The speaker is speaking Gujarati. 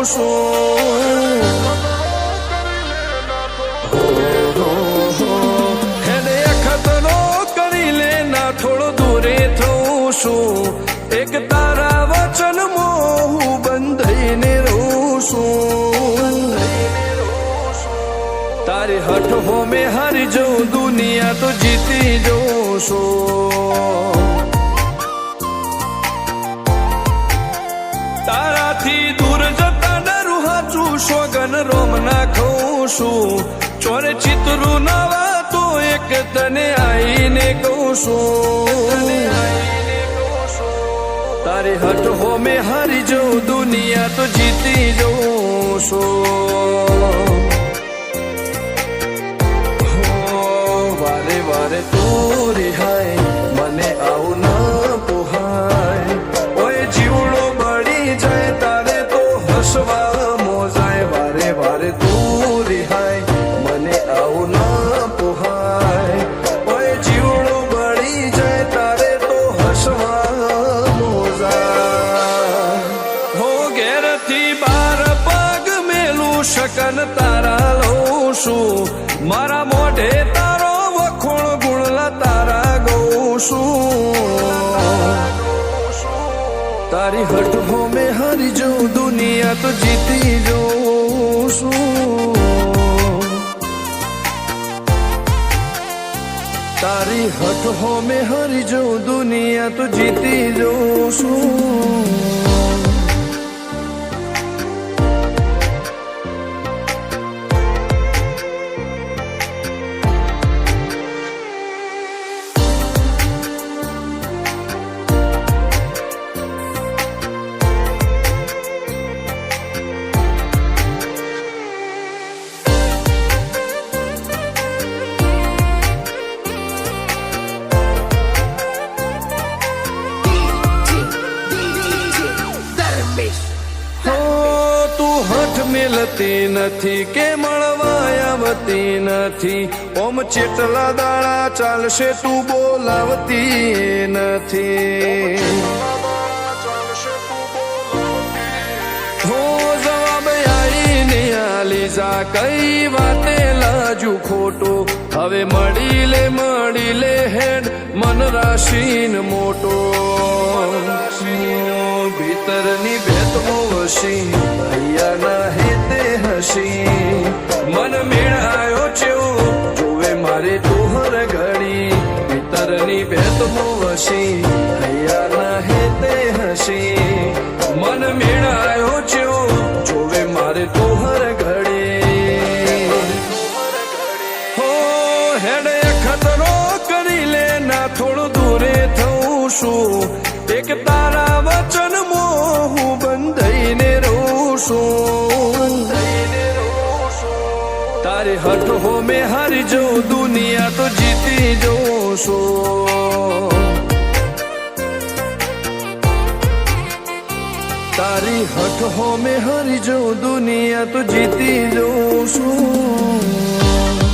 છું એને ખતરો કરી લે ના થોડો દૂરે થઉં છું એક તારા વચન હું બંધાઈને રહું છું તારી હઠ હો મેં હારી જઉં દુનિયા તો જીતી જઉં છું તારાથી દૂર જતા ડરું હાચું સોગન રોમ ના ખઉં છું ચોરે ચિતરું નવા તો એક તને આઈને કહું છું તારી હઠ હો મેં હારી જઉં દુનિયા તો જીતી જઉં છું વારે વારે તું રિહાય મને આવું ના પોહાય ઓય જીવડો બળી જાય તારે તો હસવા મોજાય વારે વારે તું રિહાય મને આવું ના પોહાય ઓય જીવડો બળી જાય તારે તો હસવા મોજાય હો ઘેરથી બાર પગ મેલું શકન તારા લઉં છું મારા મોઢે તારો વખોણ ગુણલા તારા ગઉં છું તારી હઠ હો મેં હારી જઉં દુનિયા તો જીતી જઉં છું તારી હઠ હો મેં હારી જઉં દુનિયા તો જીતી જઉં છું મિલતી નથી કે મળવા આવતી નથી ઓમ ચેટલા દાડા ચાલશે તું બોલાવતી નથી હો જવાબ આઈને આલી જા કઈ વાતે લાજુ ખોટું હવે મળી લે હેડ મન રાશીન મોટો ભીતરની ભેતમો વસી ભૈયાના હેતે હસી મન મેળાયો ચેવો જોવે મારે તોહર ઘડી ભીતરની ભેતમો વસી ભૈયાના હેતે હસી મન મેળાયો ચેવો જોવે મારે તોહર ઘડી હો હેડે ખતરો કરી લે ના થોડું દૂરે થઉં છું એક તારા વચન હું બંધાઈને રહું છું તારી હઠ હો મેં હારી જઉં દુનિયા તો જીતી જઉં છું તારી હઠ હો મેં હારી જઉં દુનિયા તો જીતી જઉં છું